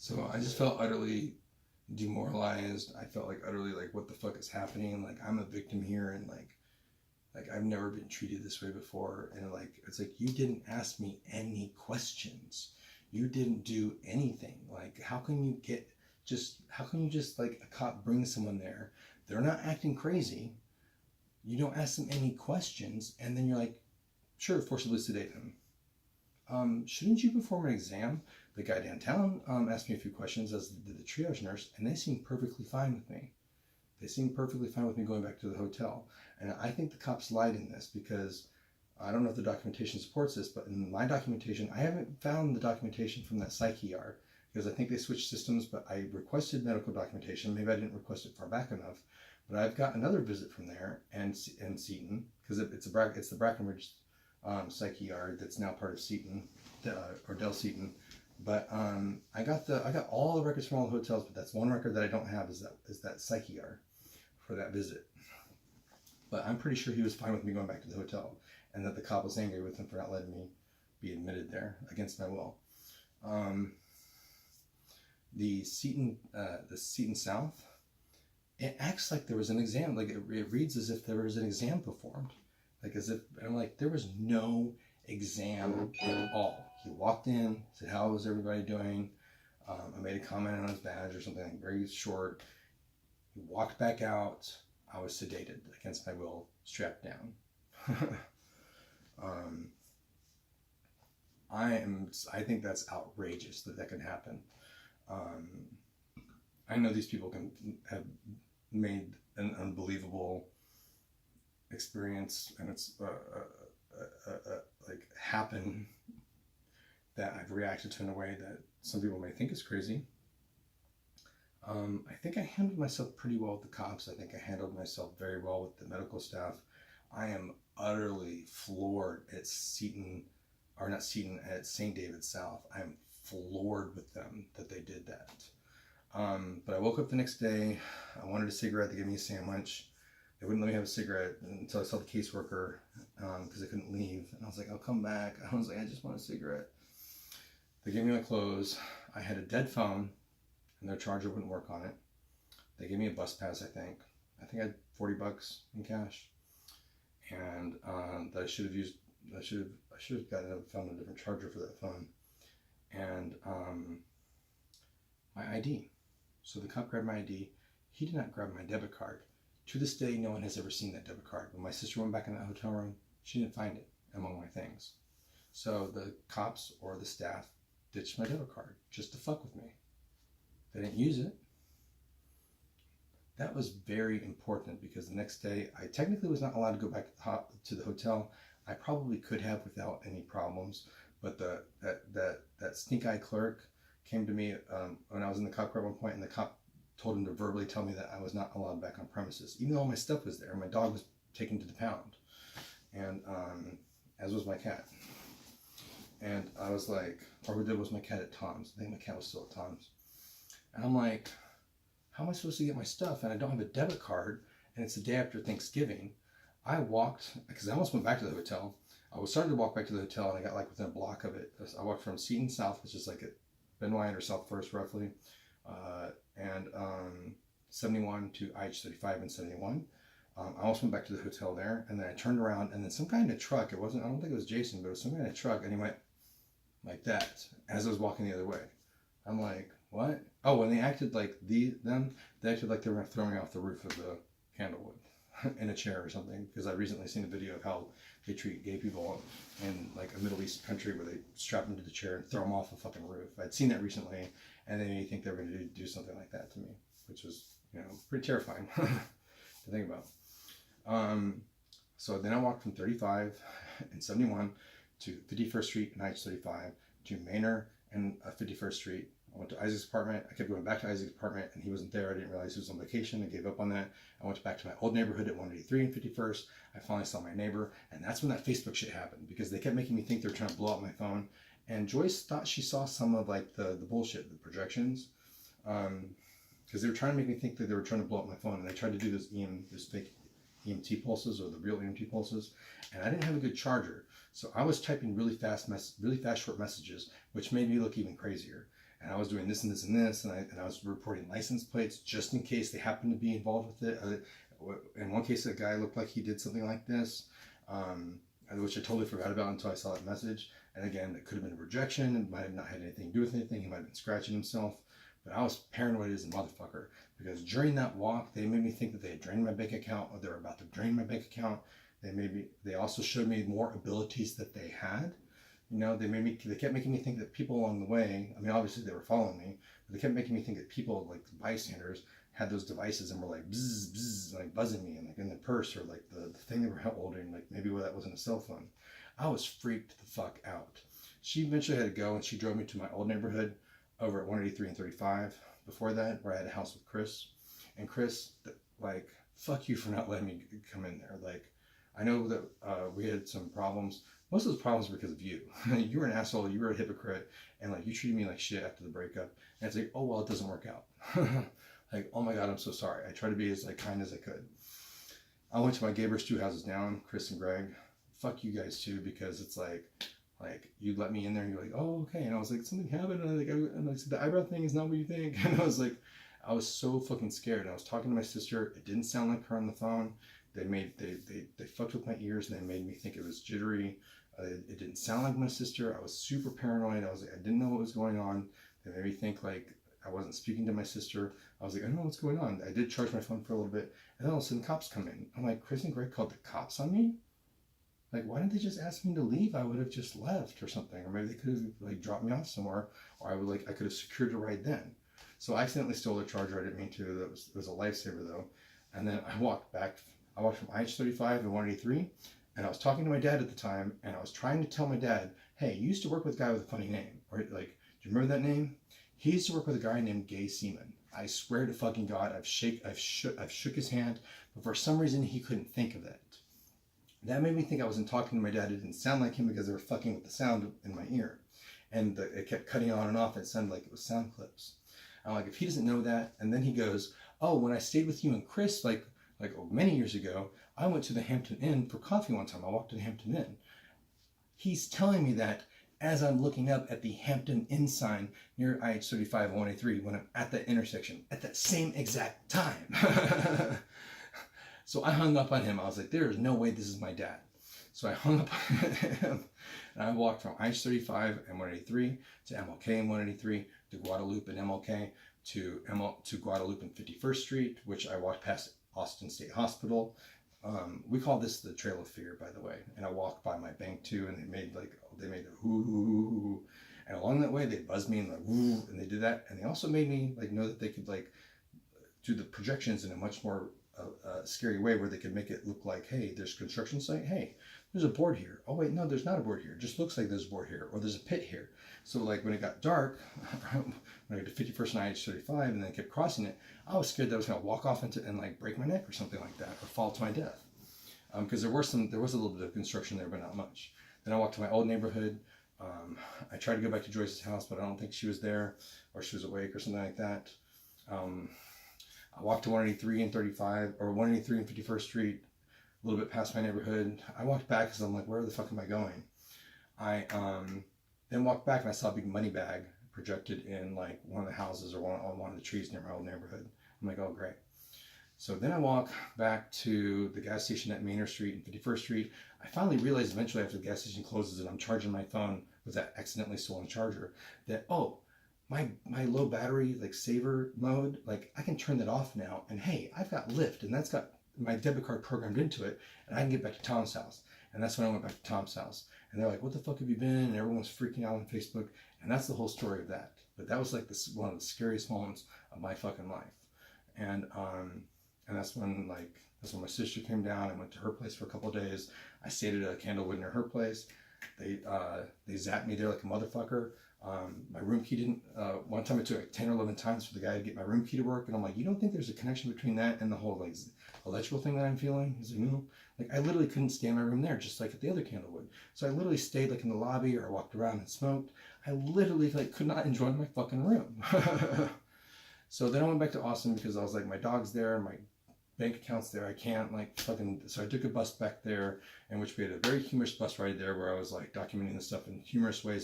So I just felt utterly demoralized. I felt like utterly like, what the fuck is happening? Like, I'm a victim here, and like I've never been treated this way before. And like, it's like, you didn't ask me any questions. You didn't do anything. Like, how can you just like, a cop brings someone there, they're not acting crazy, you don't ask them any questions, and then you're like, sure, forcibly sedate them. Shouldn't you perform an exam? The guy downtown asked me a few questions, as did the triage nurse, and they seemed perfectly fine with me. They seemed perfectly fine with me going back to the hotel. And I think the cops lied in this, because I don't know if the documentation supports this, but in my documentation, I haven't found the documentation from that psych ER, because I think they switched systems, but I requested medical documentation. Maybe I didn't request it far back enough, but I've got another visit from there and Seton, because it's the Brackenridge psych ER that's now part of Seton, or Del Seton. But I got all the records from all the hotels, but that's one record that I don't have, is that psych ER for that visit. But I'm pretty sure he was fine with me going back to the hotel, and that the cop was angry with him for not letting me be admitted there against my will. The Seton South, it acts like there was an exam. Like, it reads as if there was an exam performed, like as if, and I'm like, there was no exam at all. He walked in, said, "How was everybody doing?" I made a comment on his badge or something, like very short. He walked back out. I was sedated against my will, strapped down. I think that's outrageous that can happen. I know these people can have made an unbelievable experience, and it's like happen, that I've reacted to in a way that some people may think is crazy. I think I handled myself pretty well with the cops. I think I handled myself very well with the medical staff. I am utterly floored at Seton, or not Seton, at St. David's South. I am floored with them that they did that. But I woke up the next day. I wanted a cigarette. They gave me a sandwich. They wouldn't let me have a cigarette until I saw the caseworker, because I couldn't leave. And I was like, "I'll come back." I was like, "I just want a cigarette." They gave me my clothes. I had a dead phone, and their charger wouldn't work on it. They gave me a bus pass, I think. I had $40 in cash, and that I should have used. I should have found a different charger for that phone, and my ID. So the cop grabbed my ID. He did not grab my debit card. To this day, no one has ever seen that debit card. When my sister went back in that hotel room, she didn't find it among my things. So the cops or the staff ditched my debit card just to fuck with me. They didn't use it. That was very important, because the next day I technically was not allowed to go back to the hotel. I probably could have without any problems, but that stink-eyed clerk came to me when I was in the cop car at one point, and the cop told him to verbally tell me that I was not allowed back on premises, even though all my stuff was there. My dog was taken to the pound, and as was my cat. And I was like, or was my cat at Tom's? I think my cat was still at Tom's. And I'm like, how am I supposed to get my stuff? And I don't have a debit card, and it's the day after Thanksgiving. I walked, because I almost went back to the hotel. I was starting to walk back to the hotel, and I got like within a block of it. I walked from Seton South, which is like at Ben Wyatt or South First roughly, and 71 to IH-35 and 71. I almost went back to the hotel there, and then I turned around, and then some guy in a truck, I don't think it was Jason, but it was some guy in a truck, and he went like that as I was walking the other way. I'm like, what? Oh, when they acted like they acted like they were throwing me off the roof of the Candlewood in a chair or something, because I recently seen a video of how they treat gay people in like a Middle East country, where they strap them to the chair and throw them off a fucking roof. I'd seen that recently, and they made me think they were going to do something like that to me, which was, pretty terrifying to think about. So then I walked from 35 and 71 to 51st Street and IH-35 to Manor and 51st Street. I went to Isaac's apartment. I kept going back to Isaac's apartment, and he wasn't there. I didn't realize he was on vacation. I gave up on that. I went back to my old neighborhood at 183 and 51st. I finally saw my neighbor, and that's when that Facebook shit happened, because they kept making me think they were trying to blow up my phone. And Joyce thought she saw some of like the bullshit, the projections, because they were trying to make me think that they were trying to blow up my phone, and they tried to do those fake EMT pulses, or the real EMT pulses, and I didn't have a good charger, so I was typing really fast short messages, which made me look even crazier. and I was doing this and this and this, and I was reporting license plates just in case they happened to be involved with it. In one case, a guy looked like he did something like this, which I totally forgot about until I saw that message. And again, it could have been a rejection. It might have not had anything to do with anything. He might have been scratching himself. But I was paranoid as a motherfucker, because during that walk, they made me think that they had drained my bank account, or they were about to drain my bank account. They also showed me more abilities that they had. You know, they kept making me think that people along the way, I mean, obviously they were following me, but they kept making me think that people, like bystanders, had those devices and were like bzz, bzz, like buzzing me, and like in the purse, or like the thing they were holding, like maybe that wasn't a cell phone. I was freaked the fuck out. She eventually had to go, and she drove me to my old neighborhood over at 183 and 35. Before that, where I had a house with Chris. And Chris, like, fuck you for not letting me come in there. Like, I know that we had some problems. Most of those problems were because of you. You were an asshole. You were a hypocrite. And, like, you treated me like shit after the breakup. And it's like, oh, well, it doesn't work out. Like, oh, my God, I'm so sorry. I tried to be as, like, kind as I could. I went to my Gaber's 2 houses down, Chris and Greg. Fuck you guys, too, because it's like you let me in there and you're like, oh, okay. And I was like, something happened. And I said, the eyebrow thing is not what you think. And I was like, I was so fucking scared. And I was talking to my sister. It didn't sound like her on the phone. They fucked with my ears, and they made me think it was jittery. It didn't sound like my sister. I was super paranoid. I didn't know what was going on. They made me think like I wasn't speaking to my sister. I was like, I don't know what's going on. I did charge my phone for a little bit, and then all of a sudden cops come in. I'm like, Chris and Greg called the cops on me? Like, why didn't they just ask me to leave? I would have just left or something. Or maybe they could have like dropped me off somewhere, or I could have secured a ride then. So I accidentally stole their charger. I didn't mean to. It was a lifesaver though. And then I walked back. I walked from IH-35 and 183, and I was talking to my dad at the time, and I was trying to tell my dad, hey, you used to work with a guy with a funny name. Or like, do you remember that name? He used to work with a guy named Gay Seaman. I swear to fucking God, I've shook his hand, but for some reason he couldn't think of it. That made me think I wasn't talking to my dad. It didn't sound like him because they were fucking with the sound in my ear. And it kept cutting on and off. It sounded like it was sound clips. I'm like, if he doesn't know that, and then he goes, oh, when I stayed with you and Chris, like many years ago, I went to the Hampton Inn for coffee one time. I walked to the Hampton Inn. He's telling me that as I'm looking up at the Hampton Inn sign near IH-35 and 183 when I'm at that intersection at that same exact time. So I hung up on him. I was like, there is no way this is my dad. So I hung up on him, and I walked from IH-35 and 183 to MLK and 183 to Guadalupe and MLK to Guadalupe and 51st Street, which I walked past Austin State Hospital. We call this the Trail of Fear, by the way. And I walked by my bank too, and they made the hoo, and along that way they buzzed me and like woo, and they did that, and they also made me like know that they could like do the projections in a much more scary way, where they could make it look like, hey, there's construction site, hey, there's a board here, oh wait, no, there's not a board here, it just looks like there's a board here, or there's a pit here. So like when it got dark, when I got to 51st and IH-35 and then kept crossing it, I was scared that I was going to walk off into and like break my neck or something like that, or fall to my death, because there was a little bit of construction there, but not much. Then I walked to my old neighborhood. I tried to go back to Joyce's house, but I don't think she was there, or she was awake or something like that. I walked to 183 and 35, or 183 and 51st Street, a little bit past my neighborhood. I walked back because I'm like, where the fuck am I going? I then walked back and I saw a big money bag projected in like one of the houses or on one of the trees near my old neighborhood. I'm like, oh great. So then I walk back to the gas station at Manor Street and 51st Street. I finally realized eventually after the gas station closes and I'm charging my phone with that accidentally stolen charger that, oh, my low battery like saver mode, like I can turn that off now, and hey, I've got Lyft and that's got my debit card programmed into it, and I can get back to Tom's house. And that's when I went back to Tom's house, and they're like, what the fuck have you been? And everyone was freaking out on Facebook, and that's the whole story of that. But that was like one of the scariest moments of my fucking life. And that's when my sister came down. I went to her place for a couple of days. I stayed at a Candlewood near her place. They zapped me there like a motherfucker. My room key didn't, one time it took like 10 or 11 times for the guy to get my room key to work. And I'm like, you don't think there's a connection between that and the whole like electrical thing that I'm feeling? He's like, no. Like I literally couldn't stay in my room there, just like at the other Candlewood. So I literally stayed like in the lobby, or I walked around and smoked. I literally like could not enjoy my fucking room. So then I went back to Austin because I was like, my dog's there, my bank account's there, I can't like fucking, so I took a bus back there, in which we had a very humorous bus ride there where I was like documenting this stuff in humorous ways.